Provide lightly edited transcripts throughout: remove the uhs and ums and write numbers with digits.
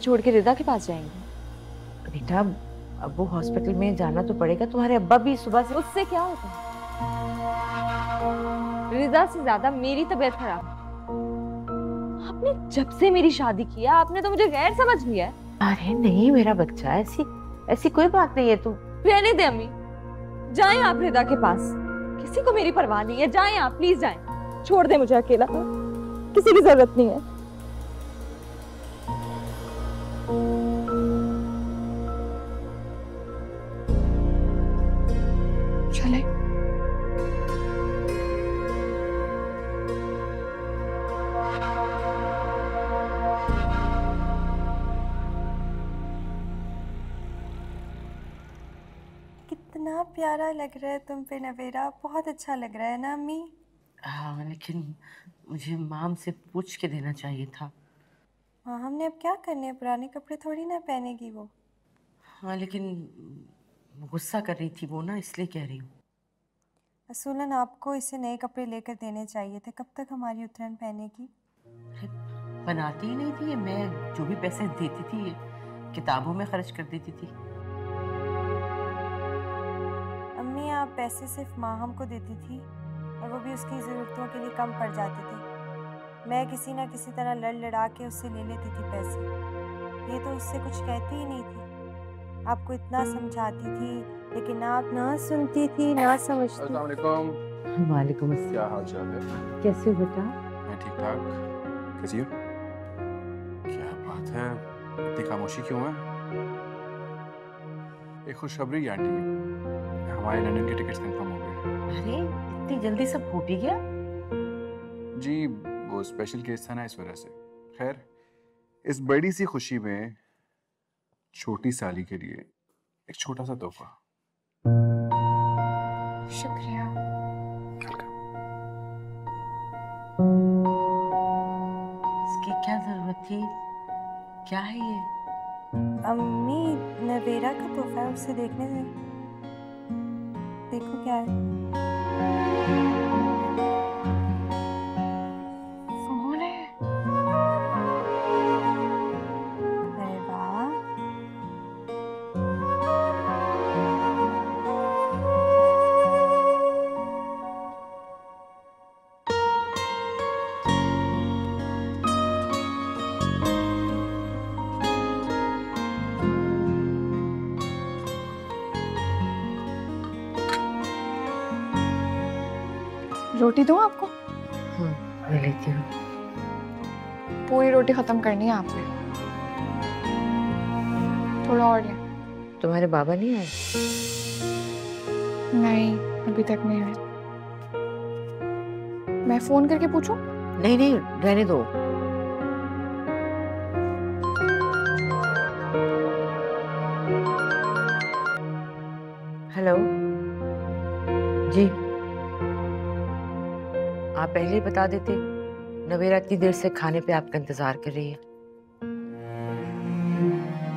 छोड़ के रिदा के पास जाएंगे? बेटा अब वो हॉस्पिटल में जाना तो पड़ेगा, तुम्हारे अब्बा भी सुबह से। उससे क्या होता है? रिदा से ज्यादा मेरी तबीयत खराब। आपने जब से मेरी शादी की है आपने तो मुझे गैर समझ लिया है। अरे नहीं मेरा बच्चा, ऐसी ऐसी कोई बात नहीं है। तुम रहने दे अम्मी, जाएं आप रिदा के पास। किसी को मेरी परवाह नहीं है, जाएं आप, प्लीज जाएं। छोड़ दे मुझे अकेला, किसी की जरूरत नहीं है। चले। कितना प्यारा लग रहा है तुम पे नवेरा, बहुत अच्छा लग रहा है ना अम्मी? हाँ लेकिन मुझे माम से पूछ के देना चाहिए था। हाँ हमने अब क्या करने हैं, पुराने कपड़े थोड़ी ना पहनेगी वो। हाँ लेकिन गुस्सा कर रही थी वो ना, इसलिए कह रही हूँ। असूलन आपको इसे नए कपड़े लेकर देने चाहिए थे, कब तक हमारी उतरन पहनेगी? अरे बनाती ही नहीं थी ये, मैं जो भी पैसे देती थी ये किताबों में खर्च कर देती थी। अम्मी आप पैसे सिर्फ माहम को देती थी और वो भी उसकी ज़रूरतों के लिए कम पड़ जाते थे। मैं किसी ना किसी तरह लड़ लड़ा के उससे ले लेती थी पैसे, ये तो उससे कुछ कहती ही नहीं थी। आपको इतना समझाती थी लेकिन आप ना सुनती थी ना समझती। अस्सलाम वालेकुम। वालेकुम अस्सलाम। क्या हाल चाल है? कैसे हो बेटा? मैं ठीक ठाक। कैसी हो? क्या बात है, इतनी खामोशी क्यों है? एक खुशखबरी आंटी, हमारे लंदन के टिकट्स कंफर्म हो गए। अरे इतनी जल्दी सब हो भी गया? जी वो स्पेशल केस था ना, इस वजह से। खैर इस बड़ी सी खुशी में छोटी साली के लिए एक छोटा सा तोहफा। शुक्रिया। इसकी क्या जरूरत थी? क्या है ये? अम्मी नवेरा का तोहफा है, उसे देखने दे। देखो क्या है। फोन है। अरे वाह, रोटी दूं आपको? मैं लेती हूँ। पूरी रोटी खत्म करनी है आपने। थोड़ा और ले। तुम्हारे बाबा नहीं आए? नहीं अभी तक नहीं आए। मैं फोन करके पूछूं? नहीं नहीं रहने दो। हेलो जी, आप पहले ही बता देते, नवेरा इतनी देर से खाने पे आपका इंतजार कर रही है।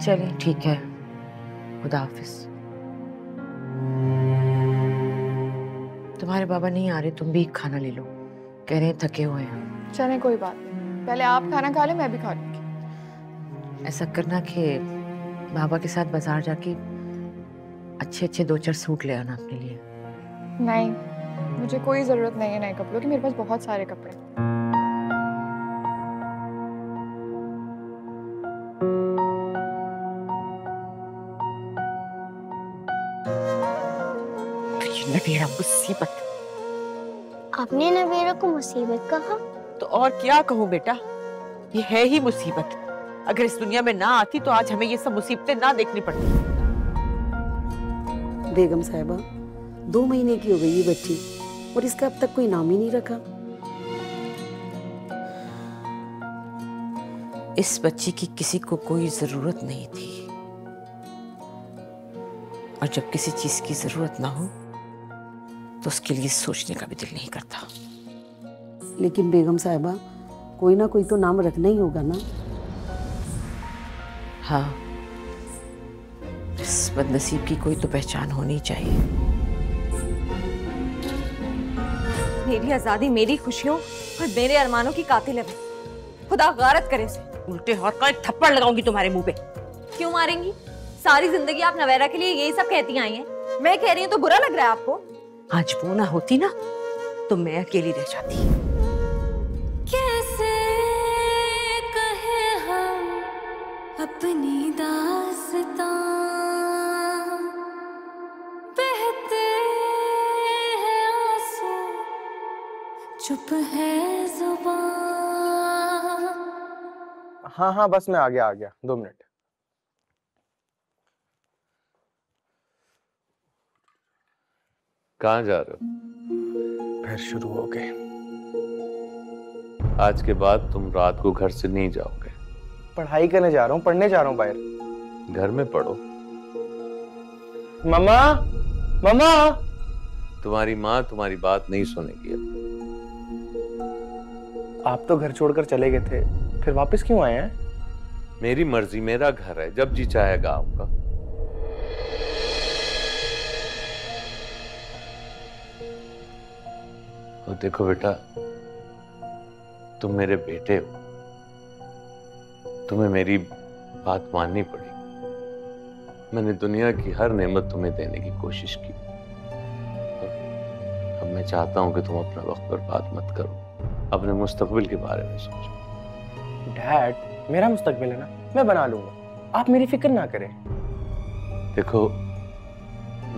चलिए ठीक है, खुदा हाफिज। तुम्हारे बाबा नहीं आ रहे, तुम भी खाना ले लो, कह रहे हैं थके हुए हैं। चले कोई बात नहीं, पहले आप खाना खा ले मैं भी खा लूंगी। ऐसा करना कि बाबा के साथ बाजार जाके अच्छे अच्छे 2-4 सूट ले आना अपने लिए। नहीं मुझे कोई जरूरत नहीं है नए कपड़ों की, मेरे पास बहुत सारे कपड़े हैं। नवेरा मुसीबत। आपने नवेरा को मुसीबत कहा? तो और क्या कहूँ बेटा, ये है ही मुसीबत। अगर इस दुनिया में ना आती तो आज हमें ये सब मुसीबतें ना देखनी पड़ती। बेगम साहिबा 2 महीने की हो गई ये बच्ची और इसका अब तक कोई नाम ही नहीं रखा। इस बच्ची की किसी को कोई जरूरत नहीं थी, और जब किसी चीज की जरूरत ना हो तो उसके लिए सोचने का भी दिल नहीं करता। लेकिन बेगम साहिबा कोई ना कोई तो नाम रखना ही होगा ना। हाँ, इस बदनसीब की कोई तो पहचान होनी चाहिए। मेरी आजादी, मेरी खुशियों और मेरे अरमानों की कातिल है। खुदा गारत करे इसे। उल्टे हाथ का एक थप्पड़ लगाऊंगी तुम्हारे मुंह पे। क्यों मारेंगी? सारी जिंदगी आप नवेरा के लिए यही सब कहती आई हैं। मैं कह रही हूँ तो बुरा लग रहा है आपको? आज वो ना होती ना तो मैं अकेली रह जाती। कैसे कहे हम अपनी दास्तां, बहते हैं आंसू, चुप है जुबान। हाँ हाँ बस मैं आ गया 2 मिनट। कहाँ जा रहे हो? फिर शुरू हो गए। आज के बाद तुम रात को घर से नहीं जाओगे। पढ़ाई करने जा रहा हूँ, पढ़ने जा रहा हूँ बाहर। घर में पढ़ो। मम्मा मम्मा। तुम्हारी माँ तुम्हारी बात नहीं सुनेगी अब। आप तो घर छोड़कर चले गए थे, फिर वापस क्यों आए हैं? मेरी मर्जी, मेरा घर है, जब जी चाहेगा आऊंगा। और देखो बेटा, तुम मेरे बेटे हो, तुम्हें मेरी बात माननी पड़ेगी। मैंने दुनिया की हर नेमत तुम्हें देने की कोशिश की। अब मैं चाहता हूं कि तुम अपना वक्त बर्बाद मत करो, अपने मुस्तकबिल के बारे में सोचो। डैड, मेरा मुस्तकबिल है ना, मैं बना लूंगा, आप मेरी फिक्र ना करें। देखो,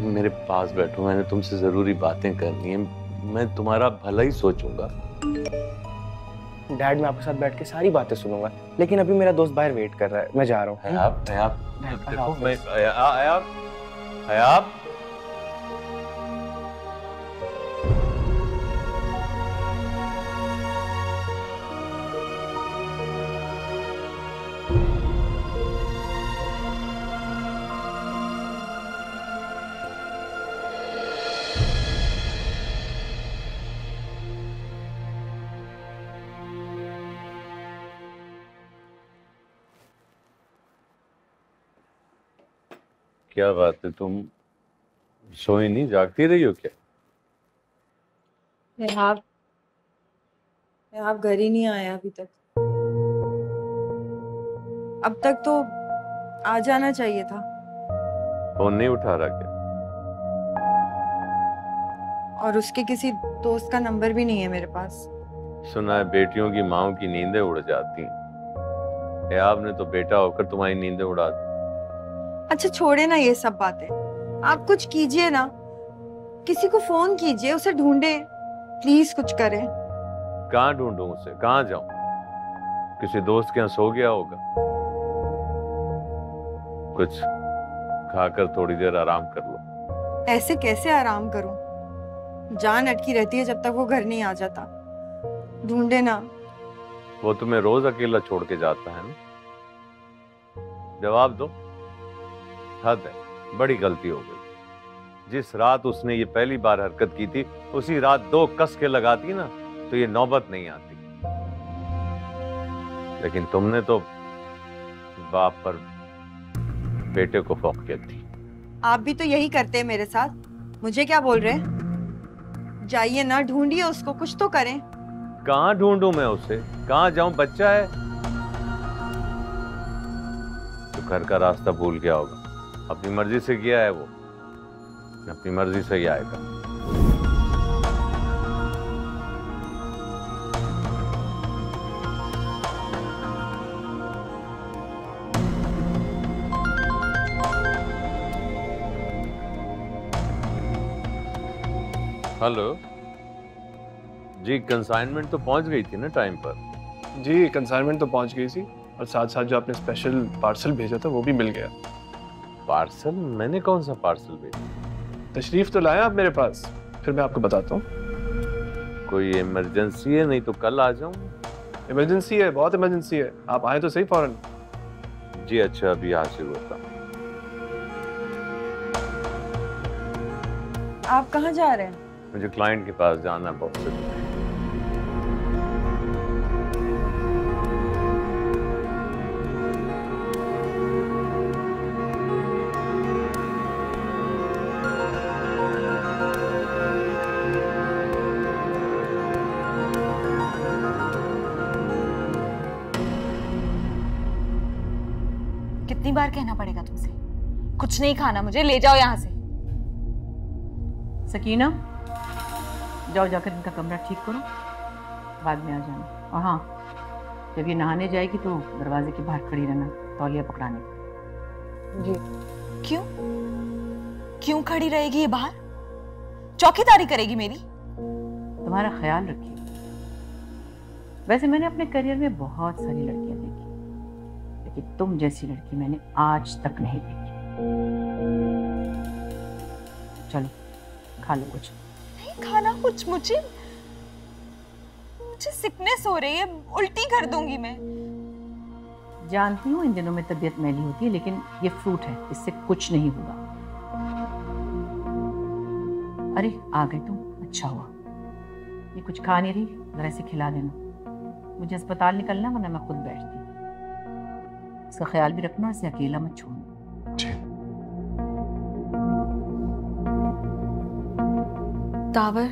मेरे पास बैठो, मैंने तुमसे जरूरी बातें करनी है, मैं तुम्हारा भला ही सोचूंगा। डैड, मैं आपके साथ बैठ के सारी बातें सुनूंगा, लेकिन अभी मेरा दोस्त बाहर वेट कर रहा है, मैं जा रहा हूँ। देखो, मैं हयाब, क्या बात है, तुम सोई नहीं, जागती रही हो क्या? आप घर ही नहीं आया अभी तक। अब तक तो आ जाना चाहिए था। फोन नहीं उठा रहा क्या? और उसके किसी दोस्त का नंबर भी नहीं है मेरे पास। सुना है बेटियों की माओं की नींदें उड़ जाती हैं। आपने तो बेटा होकर तुम्हारी नींदें उड़ा दी। अच्छा छोड़े ना ये सब बातें, आप कुछ कीजिए ना, किसी को फोन कीजिए, उसे ढूंढे, प्लीज कुछ करें। कहाँ ढूंढूं उसे, कहाँ जाऊं? किसी दोस्त के यहाँ सो गया होगा। कुछ खाकर थोड़ी देर आराम कर लो। ऐसे कैसे आराम करूं? जान अटकी रहती है जब तक वो घर नहीं आ जाता। ढूंढे ना। वो तुम्हें रोज अकेला छोड़ के जाता है ना? जवाब दो। हद है, बड़ी गलती हो गई। जिस रात उसने ये पहली बार हरकत की थी, उसी रात 2 कस के लगाती ना तो ये नौबत नहीं आती। लेकिन तुमने तो बाप पर बेटे को फौकियत दी। आप भी तो यही करते हैं मेरे साथ। मुझे क्या बोल रहे हैं? जाइए ना, ढूंढिए उसको, कुछ तो करें। कहाँ ढूंढूं मैं उसे, कहाँ जाऊं? बच्चा है तो घर का रास्ता भूल गया होगा। अपनी मर्जी से गया है वो, अपनी मर्जी से ही आएगा। हेलो जी, कंसाइनमेंट तो पहुंच गई थी ना टाइम पर? जी, कंसाइनमेंट तो पहुंच गई थी और साथ साथ जो आपने स्पेशल पार्सल भेजा था वो भी मिल गया। पार्सल? मैंने कौन सा पार्सल भेजा? तशरीफ तो लाया आप मेरे पास, फिर मैं आपको बताता हूँ। कोई इमरजेंसी है? नहीं तो कल आ जाऊँ। इमरजेंसी है, बहुत इमरजेंसी है, आप आए तो सही फौरन। जी अच्छा, अभी हाजिर होता। आप कहाँ जा रहे हैं? मुझे क्लाइंट के पास जाना है, बहुत जरूरी है। कितनी बार कहना पड़ेगा तुमसे? कुछ नहीं खाना मुझे, ले जाओ यहाँ से। सकीना, जाओ जाकर इनका कमरा ठीक करो, बाद में आ जाना। और हाँ, जब ये नहाने जाएगी तो दरवाजे के बाहर खड़ी रहना, तौलिया पकड़ाने जी। क्यों क्यों खड़ी रहेगी ये बाहर? चौकीदारी करेगी मेरी? तुम्हारा ख्याल रखिए। वैसे मैंने अपने करियर में बहुत सारी लड़कियां देखी, लेकिन तुम जैसी लड़की मैंने आज तक नहीं देखी। चलो खा लो कुछ। नहीं खाना कुछ, मुझे सिकनेस हो रही है, उल्टी कर दूंगी मैं। जानती हूँ इन दिनों में तबीयत मैली होती है, लेकिन ये फ्रूट है, इससे कुछ नहीं होगा। अरे आ गए तुम, अच्छा हुआ। ये कुछ खा नहीं रही, जरा इसे खिला देना। मुझे अस्पताल निकलना, वरना मैं खुद बैठती। इसका ख्याल भी रखना, इसे अकेला मत छोड़ना। जी। दावर,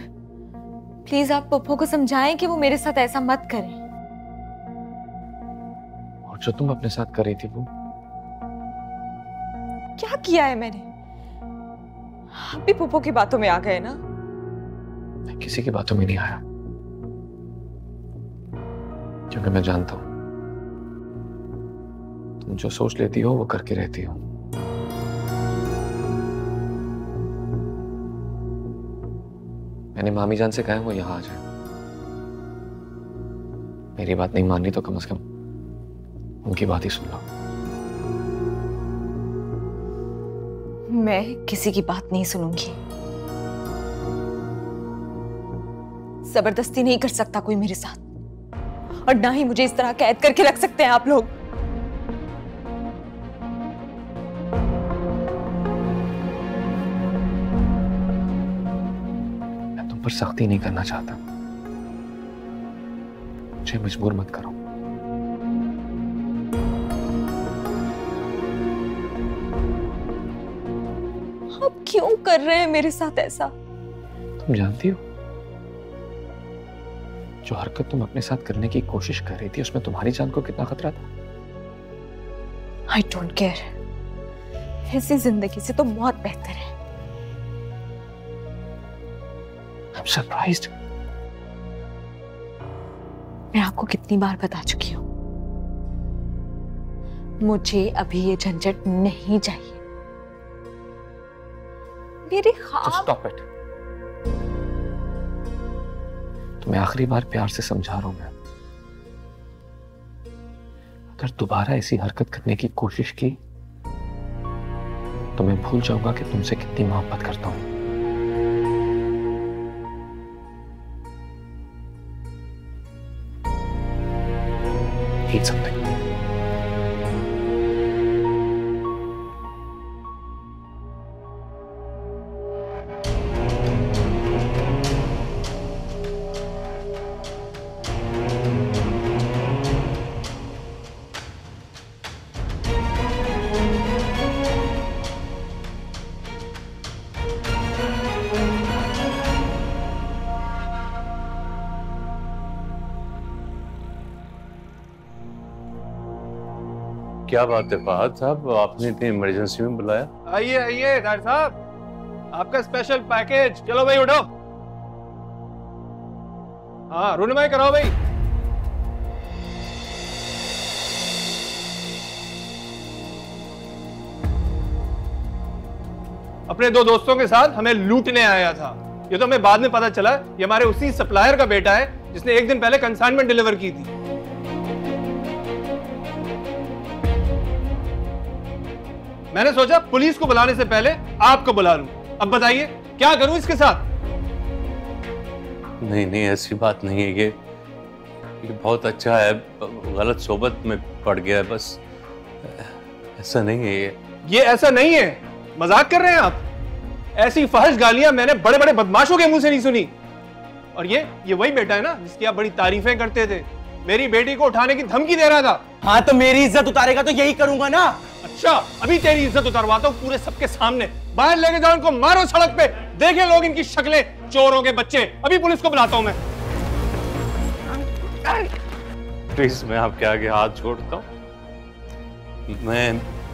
प्लीज आप पप्पू को समझाएं कि वो मेरे साथ ऐसा मत करें। और जो तुम अपने साथ कर रही थी वो क्या किया है मैंने? आप भी पप्पू की बातों में आ गए ना? मैं किसी की बातों में नहीं आया, क्योंकि मैं जानता हूं तुम जो सोच लेती हो वो करके रहती हो। मैंने मामी जान से कहा है वो यहां आ जाए। मेरी बात नहीं माननी तो कम से कम उनकी बात ही सुन लो। मैं किसी की बात नहीं सुनूंगी। जबरदस्ती नहीं कर सकता कोई मेरे साथ, और ना ही मुझे इस तरह कैद करके रख सकते हैं आप लोग। मैं तुम पर सख्ती नहीं करना चाहता, मुझे मजबूर मत करो। आप क्यों कर रहे हैं मेरे साथ ऐसा? तुम जानती हो जो हरकत तुम अपने साथ करने की कोशिश कर रही थी उसमें तुम्हारी जान को कितना खतरा था? I don't care। ऐसी जिंदगी से तो मौत बेहतर है। I'm surprised। मैं आपको कितनी बार बता चुकी हूं, मुझे अभी ये झंझट नहीं चाहिए। मेरे ख्वाब। Stop it। तुम्हें आखिरी बार प्यार से समझा रहा हूं मैं, अगर दोबारा ऐसी हरकत करने की कोशिश की तो मैं भूल जाऊंगा कि तुमसे कितनी मोहब्बत करता हूं। Eat something। क्या बात है फहद साहब, आपने इतनी इमरजेंसी में बुलाया? आइए आइए डॉक्टर साहब, आपका स्पेशल पैकेज। चलो भाई उठो। हाँ रुनमाई कराओ भाई। अपने दो दोस्तों के साथ हमें लूटने आया था। ये तो हमें बाद में पता चला ये हमारे उसी सप्लायर का बेटा है जिसने एक दिन पहले कंसाइनमेंट डिलीवर की थी। मैंने सोचा पुलिस को बुलाने से पहले आपको बुला लूं। अब बताइए क्या करूं इसके साथ? नहीं नहीं, ऐसी बात नहीं है। ये बहुत अच्छा है, गलत सोबत में पड़ गया है, बस ऐसा नहीं है। ये ऐसा नहीं है। मजाक कर रहे हैं आप? ऐसी फहश गालियां मैंने बड़े बड़े बदमाशों के मुंह से नहीं सुनी। और ये वही बेटा है ना जिसकी आप बड़ी तारीफें करते थे, मेरी बेटी को उठाने की धमकी दे रहा था। हाँ तो मेरी इज्जत उतारेगा तो यही करूंगा ना। अच्छा, अभी तेरी इज्जत उतारवाता हूं पूरे सबके सामने। बाहर लेके जाओ इनको, मारो सड़क पे, देखें लोग इनकी शक्लें, चोरों के बच्चे। अभी पुलिस को बुलाता हूं मैं। प्लीज मैं आपके आगे हाथ जोड़ता हूं।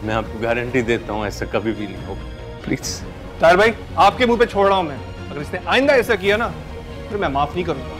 मैं आपको गारंटी देता हूँ ऐसा कभी भी नहीं होगा। प्लीज ताहिर भाई, आपके मुंह पे छोड़ रहा हूँ मैं, अगर इसने आइंदा ऐसा किया ना फिर मैं माफ नहीं करूंगा।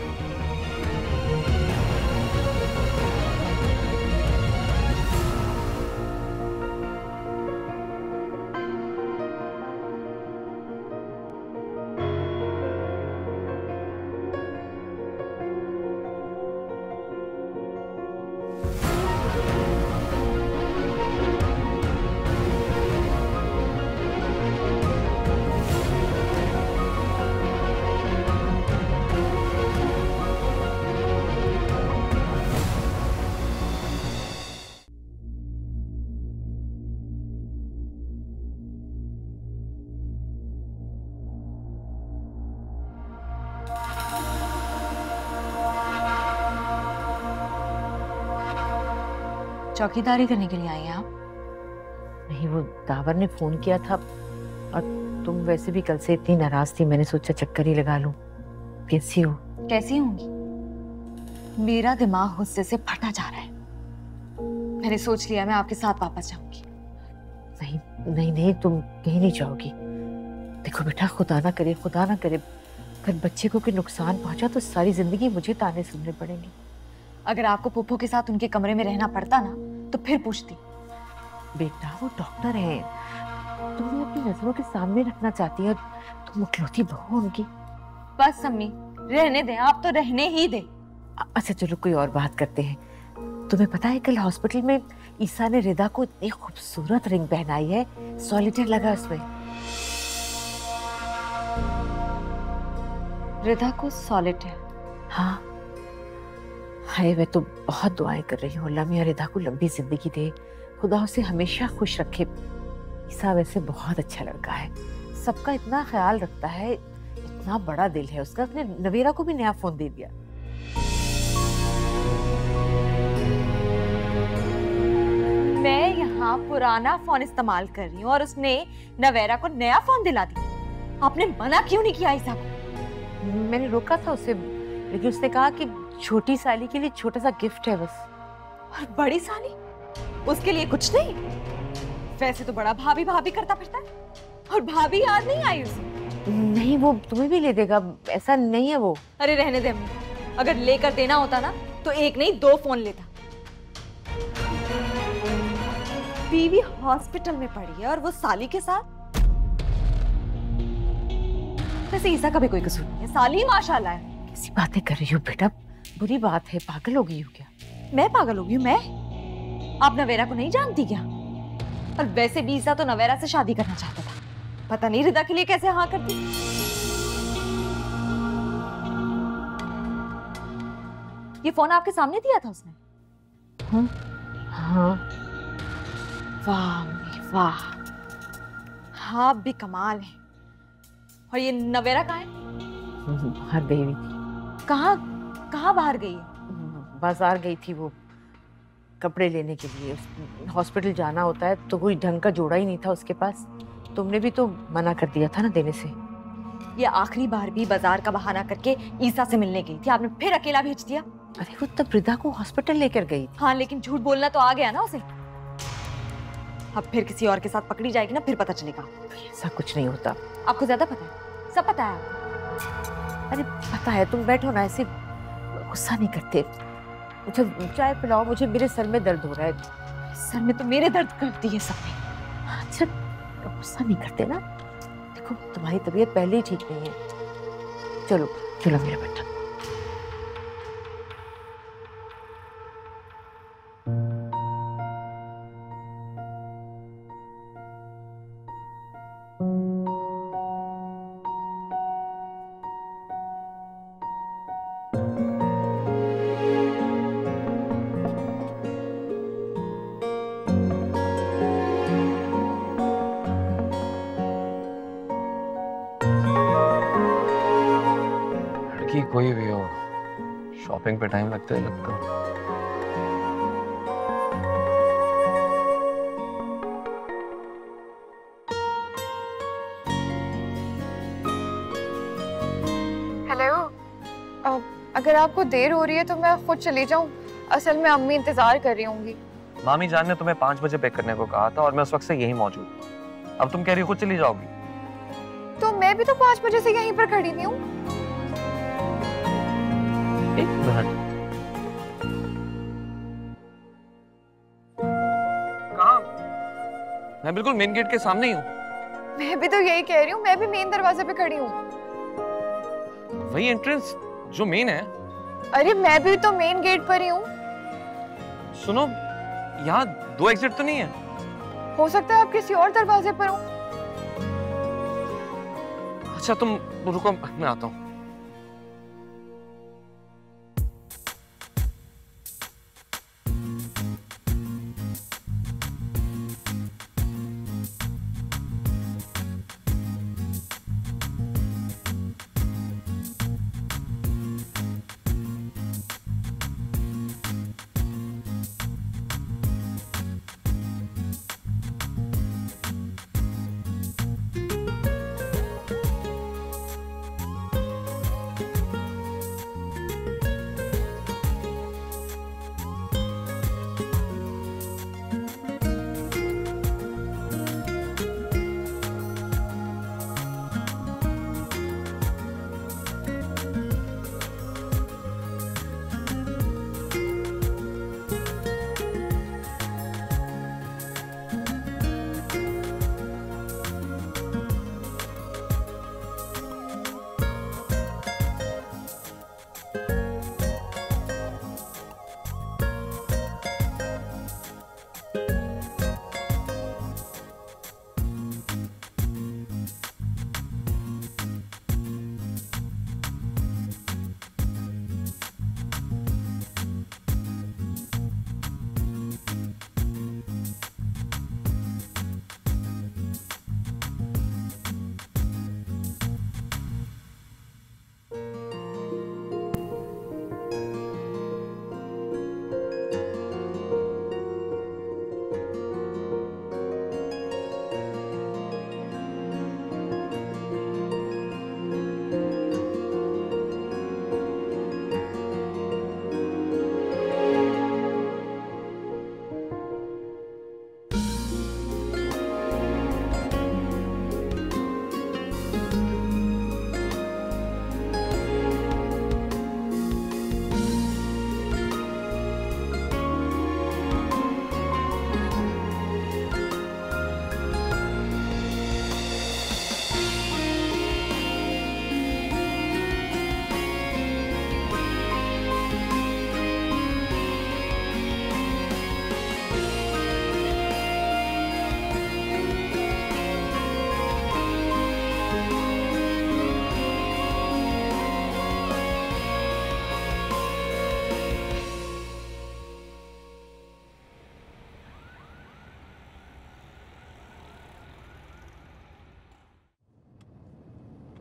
चौकीदारी करने के लिए आई हैं आप? नहीं, वो दावर ने फोन किया था और तुम वैसे भी कल से इतनी नाराज थी, मैंने सोचा चक्कर ही लगा लूं। कैसी हो? कैसी होंगी? मेरा दिमाग गुस्से से फटा जा रहा है। मैंने सोच लिया मैं आपके साथ वापस जाऊंगी। नहीं नहीं नहीं, तुम कहीं नहीं जाओगी। देखो बेटा, खुदा ना करे अगर बच्चे को कोई नुकसान पहुंचा तो सारी जिंदगी मुझे ताने सुनने पड़ेंगे। अगर आपको पुप्पो के साथ उनके कमरे में रहना पड़ता ना तो फिर पूछती। बेटा वो डॉक्टर है, तुम्हें अपनी नजरों के सामने रखना चाहती है, तुम इकलौती बहू उनकी। बस अम्मी रहने दें, आप तो रहने ही दें। अच्छा चलो कोई और बात करते हैं। तुम्हें पता है कल हॉस्पिटल में ईसा ने रिदा को इतनी खूबसूरत रिंग पहनाई है, सॉलिटेयर लगा उसमें। रिदा को सॉलिटेयर? हाँ। हाय, मैं तो बहुत दुआएं कर रही हूँ अल्लाह मियां रिदा को लंबी जिंदगी दे, खुदा उसे हमेशा खुश रखे। ईसा वैसे बहुत अच्छा लड़का है, सबका इतना ख्याल रखता है, इतना बड़ा दिल है उसका, उसने नवेरा को भी नया फोन दे दिया। मैं यहाँ पुराना फोन इस्तेमाल कर रही हूँ और उसने नवेरा को नया फोन दिला दिया। आपने मना क्यों नहीं किया ईसा को? मैंने रोका था उसे, लेकिन उसने कहा कि छोटी साली के लिए छोटा सा गिफ्ट है बस। और बड़ी साली उसके लिए कुछ नहीं? वैसे तो बड़ा भाभी भाभी करता फिरता है, और भाभी याद नहीं आई उसे? नहीं, वो तुम्हें भी ले देगा, ऐसा नहीं है वो। अरे रहने दे अम्मी, अगर लेकर देना होता ना तो एक नहीं 2 फोन लेता। बीवी हॉस्पिटल में पड़ी है और वो साली के साथ। वैसे ईसा का भी कोई कसूर नहीं है, साली माशाल्लाह है। कैसी बातें कर रही हो बेटा, बुरी बात है, पागल हो गई हो क्या? मैं पागल हो गई हूँ? मैं? आप नवेरा को नहीं जानती क्या? और वैसे भी ईसा तो नवेरा से शादी करना चाहता था, पता नहीं रिदा के लिए कैसे हाँ करती। ये फोन आपके सामने दिया था उसने? हाँ। वाह वाह, हाँ आप भी कमाल है। और ये नवेरा कहाँ है? बाहर गई हुई थी। कहाँ बाहर गई है? बाजार गई थी वो कपड़े लेने के लिए। हॉस्पिटल जाना होता है तो कोई ढंग का जोड़ा ही नहीं था उसके पास। तुमने भी तो मना कर दिया था ना देने से। ये आखिरी बार भी बाजार का बहाना करके ईसा से मिलने गई थी, आपने फिर अकेला भेज दिया। अरे वो तब रिदा को हॉस्पिटल लेकर गई। हाँ लेकिन झूठ बोलना तो आ गया ना उसे। अब फिर किसी और के साथ पकड़ी जाएगी ना, फिर पता चलेगा। ऐसा कुछ नहीं होता। आपको ज्यादा पता है, सब पता है आपको। अरे पता है, तुम बैठो ना, ऐसे गुस्सा नहीं करते। मुझे चाय पिलाओ, मुझे मेरे सर में दर्द हो रहा है। सर में तो मेरे दर्द करती है सब में। अच्छा गुस्सा नहीं करते ना, देखो तुम्हारी तबीयत पहले ही ठीक नहीं है। चलो चलो मेरा बेटा। कोई भी हो, शॉपिंग पे टाइम लगता है लगता है। हेलो, अगर आपको देर हो रही है तो मैं खुद चली जाऊं। असल में अम्मी इंतजार कर रही होंगी। मामी जान ने तुम्हें 5 बजे पिक करने को कहा था और मैं उस वक्त से यहीं मौजूद हूँ। अब तुम कह रही हो खुद चली जाओगी? तो मैं भी तो 5 बजे से यहीं पर खड़ी हुई हूँ। एक मिनट, कहाँ? मैं बिल्कुल मेन गेट के सामने ही हूँ। मैं भी तो यही कह रही हूँ, मैं भी मेन दरवाजे पे खड़ी हूँ। वही एंट्रेंस जो मेन है। अरे मैं भी तो मेन गेट पर ही हूँ। सुनो, यहाँ 2 एग्जिट तो नहीं है? हो सकता है आप किसी और दरवाजे पर हो। अच्छा तुम रुको, मैं आता हूँ।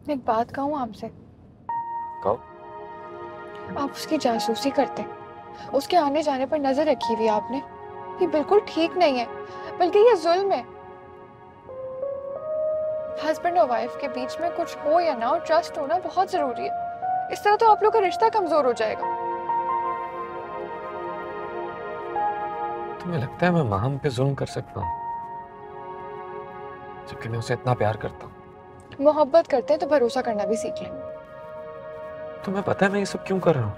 एक बात कहूँ आपसे? कहो। आप उसकी जासूसी करते, उसके आने जाने पर नजर रखी हुई आपने। ये बिल्कुल ठीक नहीं है, बल्कि ये जुल्म है। हस्बैंड और वाइफ के बीच में कुछ हो या ना हो, ट्रस्ट होना बहुत जरूरी है। इस तरह तो आप लोग का रिश्ता कमजोर हो जाएगा। तुम्हें लगता है मैं माहम पे जुल्म कर सकता हूँ, जबकि मैं उसे इतना प्यार करता हूँ? मोहब्बत करते हैं तो भरोसा करना भी सीख लें। तुम्हें पता है मैं ये सब क्यों कर रहा हूँ?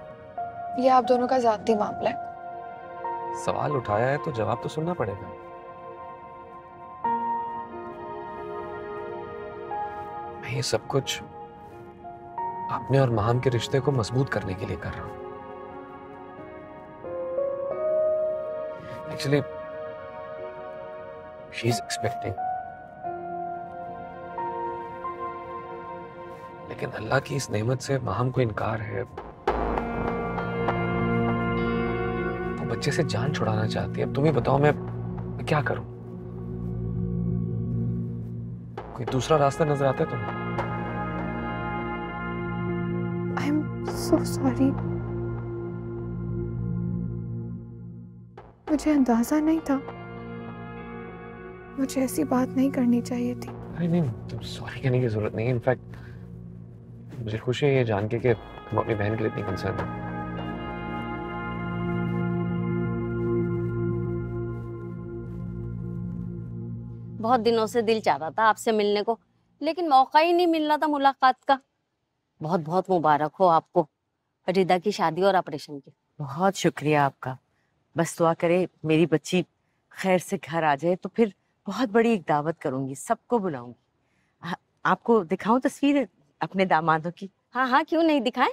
ये आप दोनों का जाती मामला है। सवाल उठाया है तो जवाब तो सुनना पड़ेगा। मैं ये सब कुछ अपने और माहम के रिश्ते को मजबूत करने के लिए कर रहा हूँ। एक्चुअली शी इज एक्सपेक्टिंग, लेकिन अल्लाह की इस नेमत से माहम को इनकार है। वो बच्चे से जान छुड़ाना चाहती है। अब तुम ही बताओ मैं क्या करूं? कोई दूसरा रास्ता नजर आता है तुम्हें? I am so sorry. मुझे अंदाजा नहीं था, मुझे ऐसी बात नहीं करनी चाहिए थी। अरे नहीं, तुम सॉरी कहने की जरूरत नहीं है। इनफैक्ट मुझे खुशी है ये जान के कि तुम अपनी बहन के लिए इतनी कंसर्न हो। बहुत दिनों से दिल चाह रहा था आपसे मिलने को, लेकिन मौका ही नहीं मिल रहा था मुलाकात का। बहुत बहुत मुबारक हो आपको रिदा की शादी और ऑपरेशन की। बहुत शुक्रिया आपका। बस दुआ करे मेरी बच्ची खैर से घर आ जाए तो फिर बहुत बड़ी एक दावत करूंगी, सबको बुलाऊंगी। आपको दिखाऊं तस्वीर अपने दामादों की? हाँ हाँ, क्यों नहीं, दिखाएं।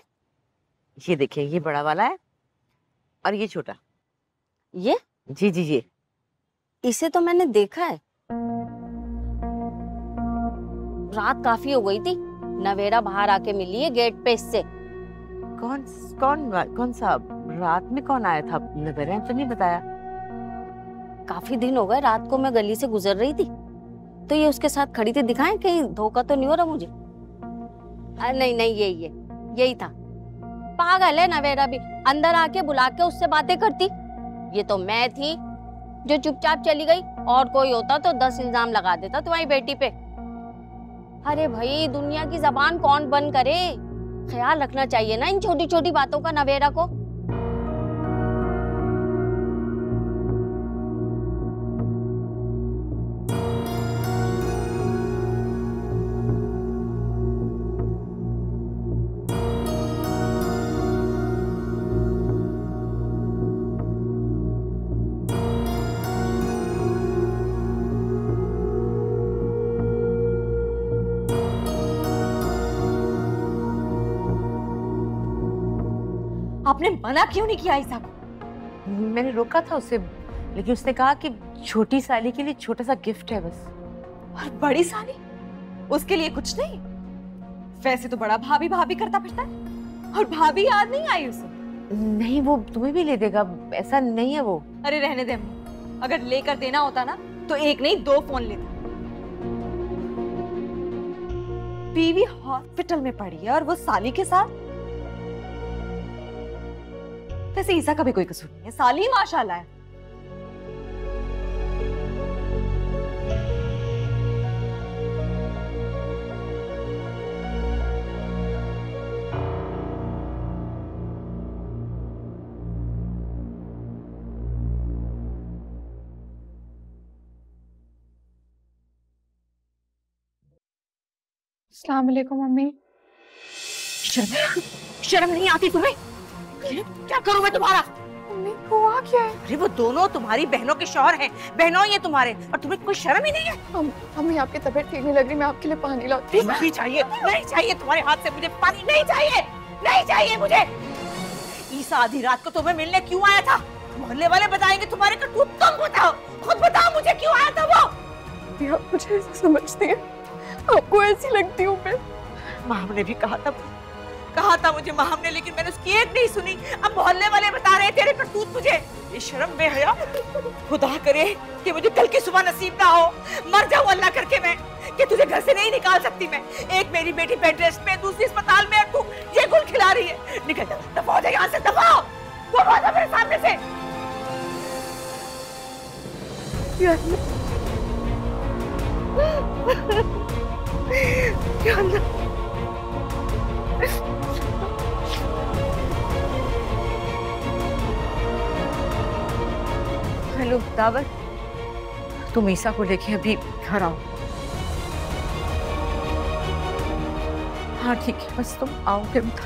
ये देखिए, ये बड़ा वाला है और ये छोटा। ये? जी जी, ये इसे तो मैंने देखा है, रात काफी हो गई थी, नवेरा बाहर आके मिली है गेट पे इससे। कौन कौन कौन सा? रात में कौन आया था? नवेरा तो नहीं बताया। काफी दिन हो गए, रात को मैं गली से गुजर रही थी तो ये उसके साथ खड़ी थी। दिखाएं, कहीं धोखा तो नहीं हो रहा मुझे? नहीं नहीं, यही था। पागल है नवेरा भी, अंदर आके बुला के उससे बातें करती। ये तो मैं थी जो चुपचाप चली गई, और कोई होता तो 10 इल्जाम लगा देता तुम्हारी बेटी पे। अरे भाई, दुनिया की जबान कौन बंद करे, ख्याल रखना चाहिए ना इन छोटी छोटी बातों का नवेरा को। आपने मना क्यों नहीं किया ईसा को? मैंने रोका था उसे, लेकिन उसने कहा कि छोटी साली के लिए छोटा सा गिफ्ट है बस। और बड़ी साली उसके लिए कुछ नहीं? वैसे तो बड़ा भाभी भाभी करता फिरता है, और भाभी याद नहीं आई उसे? नहीं, वो तुम्हें भी ले देगा, ऐसा नहीं है वो। अरे रहने दे अम्मी, अगर लेकर देना होता ना तो एक नहीं 2 फोन लेता। बीवी हॉस्पिटल में पड़ी है और वो साली के साथ। वैसे ईसा का भी कोई कसूर नहीं है, साली माशाल्लाह है। अस्सलाम वालेकुम मम्मी। शर्म नहीं आती तुम्हें? क्या करूं मैं तुम्हारा? मम्मी हुआ क्या है? अरे वो दोनों तुम्हारी बहनों के शौहर हैं, बहनों ही है तुम्हारे, और तुम्हें कोई शर्म ही नहीं है? मम्मी आपकी तबीयत ठीक नहीं लग रही, मैं आपके लिए पानी लाती हूँ। नहीं चाहिए, नहीं चाहिए तुम्हारे हाथ से मुझे पानी, नहीं चाहिए, नहीं चाहिए मुझे। ईसा आधी रात को तुम्हें मिलने क्यों आया था? मोहल्ले वाले बताएंगे तुम्हारे करतूत, तुम बताओ, खुद बताओ मुझे क्यों आया था वो? आप मुझे ऐसे समझती हैं, आपको ऐसी लगती हूँ मैं? माम ने भी कहा था मुझे माम ने, लेकिन मैंने उसकी एक नहीं सुनी। अब मोहल्ले वाले बता रहे तेरे करतूत मुझे। ये शर्म बेहया, खुदा करे कि मुझे कल की सुबह नसीब ना हो, मर जाऊं अल्लाह करके मैं, कि तुझे घर से नहीं निकाल सकती मैं। एक मेरी बेटी बेड रेस्ट में, दूसरी अस्पताल में, तू ये गुल खिला रही है। निकल जा, दफा हो जा यहाँ से, दफा हो जा मेरे सामने से। हेलो दावर, तुम ईसा को लेके अभी घर आओ। हाँ ठीक है, बस तुम आओ फिर बता।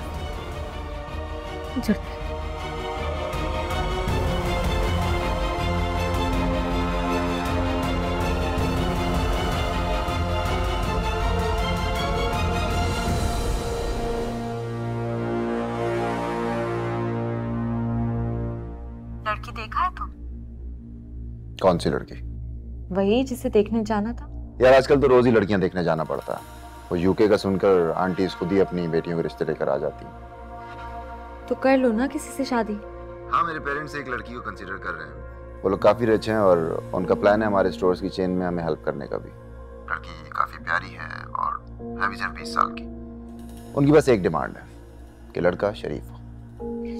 जल्दी। लड़की देखा है तुम? कौन सी लड़की? वही जिसे देखने जाना था। यार आजकल तो रोज ही लड़कियां देखने जाना पड़ता है। वो यूके का सुनकर आंटीज खुद ही अपनी बेटियों के रिश्ते लेकर आ जाती हैं। तो कर लो ना किसी से शादी। हाँ, मेरे पेरेंट्स एक लड़की को कंसीडर कर रहे हैं। वो लोग काफी रिच हैं और उनका प्लान है हमारे स्टोर्स की चेन में हमें हेल्प करने का भी। लड़की काफी प्यारी है और है भी सिर्फ 20 साल की। उनकी बस एक डिमांड है कि लड़का शरीफ हो।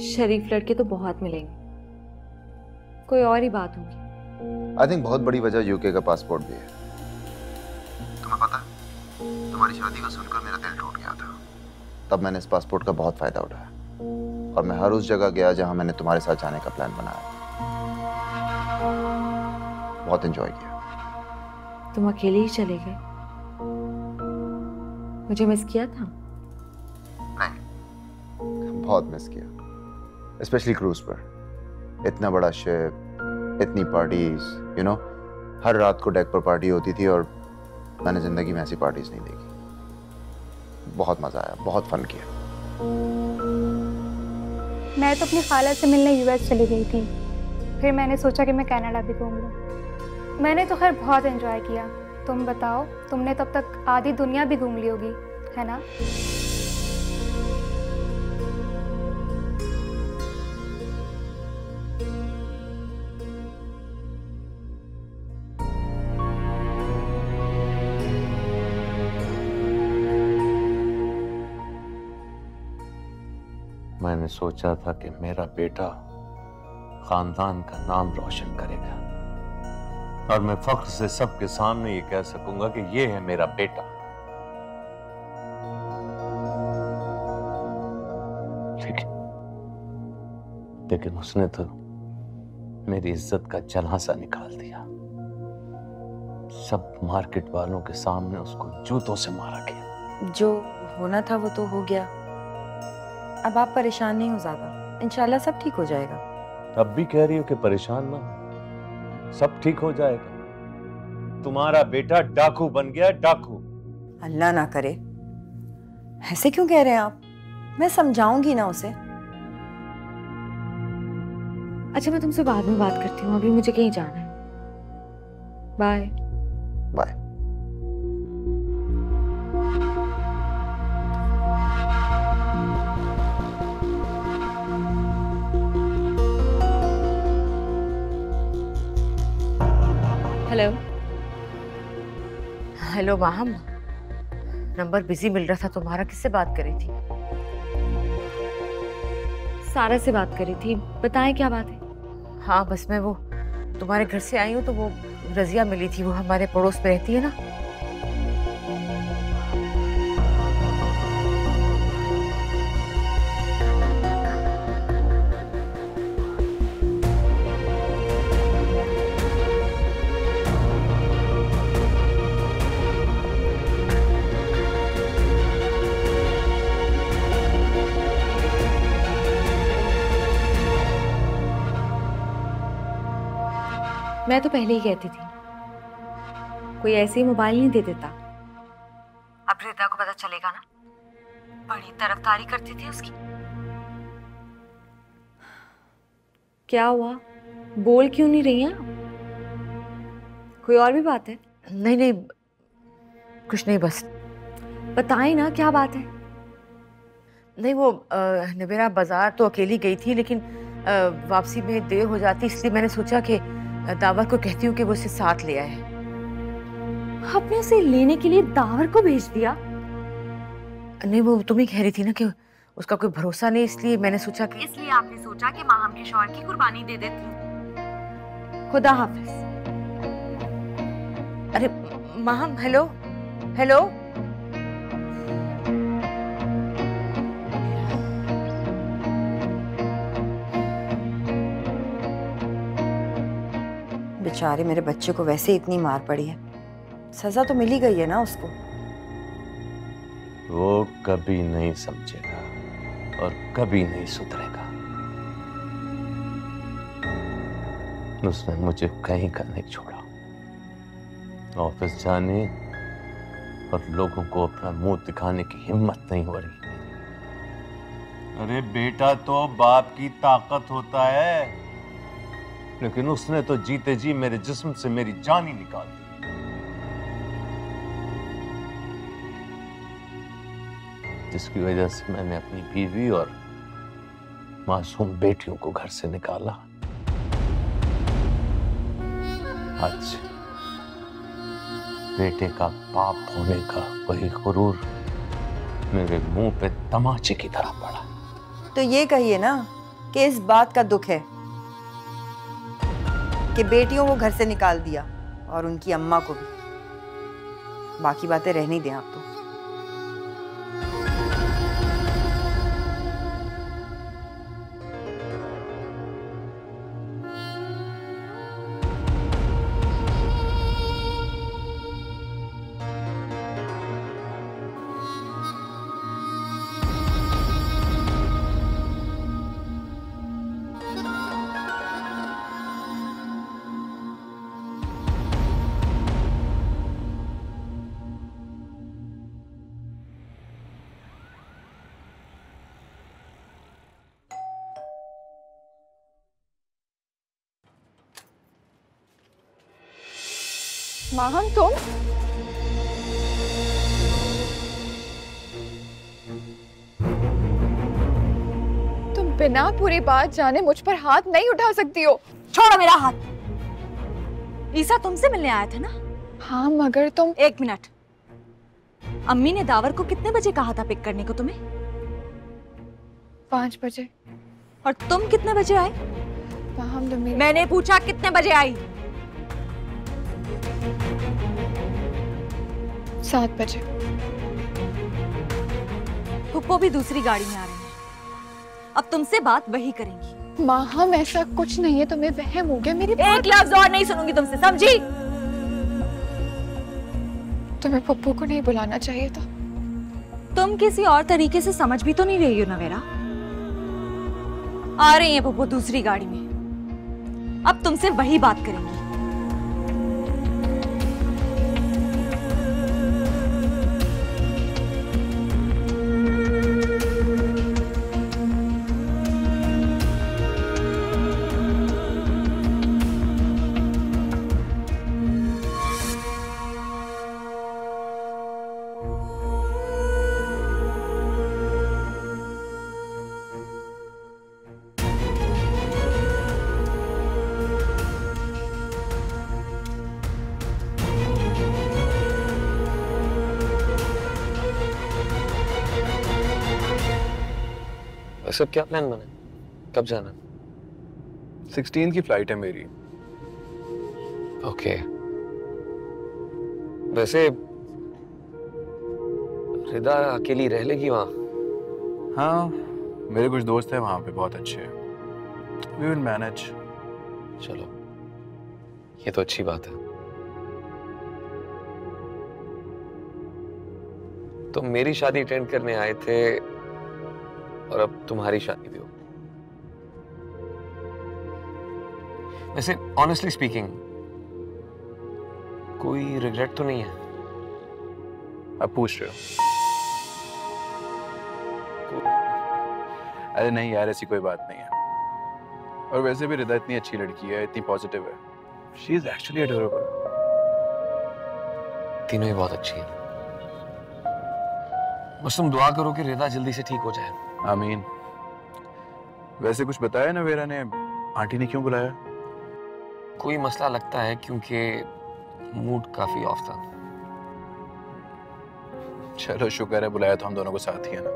शरीफ लड़के तो बहुत मिलेंगे, कोई और ही बात होगी। आई थिंक बहुत बड़ी वजह यूके का पासपोर्ट भी है। तुम्हें पता है, तुम्हारी शादी को सुनकर मेरा दिल टूट गया था। तब मैंने इस पासपोर्ट का बहुत फायदा उठाया और मैं हर उस जगह गया जहां मैंने तुम्हारे साथ जाने का प्लान बनाया। बहुत एंजॉय किया। तुम अकेले ही चले गए? मुझे मिस किया था? बहुत मिस किया, स्पेशली क्रूज पर। इतना बड़ा शिप, इतनी पार्टीज, यू नो, हर रात को डेक पर पार्टी होती थी और मैंने जिंदगी में ऐसी पार्टीज नहीं देखी। बहुत मजा आया, बहुत फन किया। मैं तो अपनी खाला से मिलने यूएस चली गई थी, फिर मैंने सोचा कि मैं कनाडा भी घूम लूँ। मैंने तो खैर बहुत एंजॉय किया। तुम बताओ, तुमने तब तक आधी दुनिया भी घूम ली होगी, है ना? मैंने सोचा था कि मेरा बेटा खानदान का नाम रोशन करेगा और मैं फख्र से सबके सामने ये कह सकूंगा कि ये है मेरा बेटा। लेकिन उसने तो मेरी इज्जत का जनाजा निकाल दिया। सब मार्केट वालों के सामने उसको जूतों से मारा गया। जो होना था वो तो हो गया। अब आप परेशान नहीं हो ज्यादा, इंशाल्लाह सब ठीक हो जाएगा। अब भी कह रही हो कि परेशान ना हो, सब ठीक हो जाएगा। तुम्हारा बेटा डाकू बन गया, डाकू। अल्लाह ना करे, ऐसे क्यों कह रहे हैं आप? मैं समझाऊंगी ना उसे। अच्छा, मैं तुमसे बाद में बात करती हूँ, अभी मुझे कहीं जाना है। Bye bye. Hello. Hello Maham, number busy मिल रहा था तुम्हारा। किससे बात कर रही थी? सारा से बात करी थी। बताएं क्या बात है? हाँ, बस मैं वो तुम्हारे घर से आई हूँ तो वो रजिया मिली थी, वो हमारे पड़ोस में रहती है ना। मैं तो पहले ही कहती थी, कोई ऐसे ही मोबाइल नहीं दे देता। अब रिदा को पता चलेगा ना, बड़ी तरफदारी करती थी उसकी। क्या हुआ? बोल क्यों नहीं रही हैं? कोई और भी बात है? नहीं नहीं, कुछ नहीं, बस बताएं ना क्या बात है। नहीं, वो नबीरा बाजार तो अकेली गई थी, लेकिन वापसी में देर हो जाती, इसलिए मैंने सोचा कि दावर को कहती हूँ कि वो उसे साथ ले आए। आपने उसे लेने के लिए दावर को भेज दिया? नहीं, वो तुम ही कह रही थी ना कि उसका कोई भरोसा नहीं, इसलिए मैंने सोचा कि इसलिए आपने सोचा कि माहम के शौहर की कुर्बानी दे देती हूँ। खुदा हाफिज। अरे माहम, हेलो हेलो। बेचारे मेरे बच्चे को वैसे ही इतनी मार पड़ी है, सजा तो मिल ही गई है ना उसको। वो कभी नहीं समझेगा और कभी नहीं सुधरेगा। उसने मुझे कहीं का नहीं छोड़ा। ऑफिस जाने और लोगों को अपना मुंह दिखाने की हिम्मत नहीं हो रही। अरे बेटा तो बाप की ताकत होता है, लेकिन उसने तो जीते जी मेरे जिस्म से मेरी जान ही निकाल दी। जिसकी वजह से मैंने अपनी बीवी और मासूम बेटियों को घर से निकाला। आज बेटे का बाप होने का वही गुरूर मेरे मुंह पे तमाचे की तरह पड़ा। तो ये कहिए ना कि इस बात का दुख है कि बेटियों को घर से निकाल दिया और उनकी अम्मा को भी। बाकी बातें रहने दें आप तो। माहम तुम? तुम बिना पूरी बात जाने मुझ पर हाथ नहीं उठा सकती हो। छोड़ो मेरा हाथ। ईसा तुमसे मिलने आया था ना? हाँ मगर तुम। एक मिनट, अम्मी ने दावर को कितने बजे कहा था पिक करने को तुम्हें? 5 बजे। और तुम कितने बजे आए? मैंने पूछा कितने बजे आई? 7 बजे। पुप्पो भी दूसरी गाड़ी में आ रहे हैं। अब तुमसे बात वही करेंगी। माँ हम ऐसा कुछ नहीं है, तुम्हें वहम हो गया। मेरी एक लफ्ज और नहीं सुनूंगी तुमसे, समझी? तुम्हें पप्पू को नहीं बुलाना चाहिए था। तुम किसी और तरीके से समझ भी तो नहीं रही हो नवेरा। आ रही है पप्पू दूसरी गाड़ी में, अब तुमसे वही बात करेंगी। सब क्या प्लान बना? कब जाना? 16 की फ्लाइट है मेरी। ओके। वैसे रिदा अकेली रह लेगी वहां? हाँ, मेरे कुछ दोस्त हैं वहां पे, बहुत अच्छे हैं। We will manage। चलो, ये तो अच्छी बात है। तुम मेरी शादी अटेंड करने आए थे और अब तुम्हारी शादी भी हो। वैसे ऑनेस्टली स्पीकिंग कोई रिग्रेट तो नहीं है? अब पूछ रहे हो? अरे नहीं यार, ऐसी कोई बात नहीं है। और वैसे भी रिदा इतनी अच्छी लड़की है, इतनी पॉजिटिव है। She is actually adorable. तीनों ही बहुत अच्छी है। बस तुम दुआ करो कि रिदा जल्दी से ठीक हो जाए। आमीन। वैसे कुछ बताया नवेरा ने? आंटी ने क्यों बुलाया? कोई मसला लगता है क्योंकि मूड काफी ऑफ था। चलो शुक्र है बुलाया तो हम दोनों को साथ ही है ना।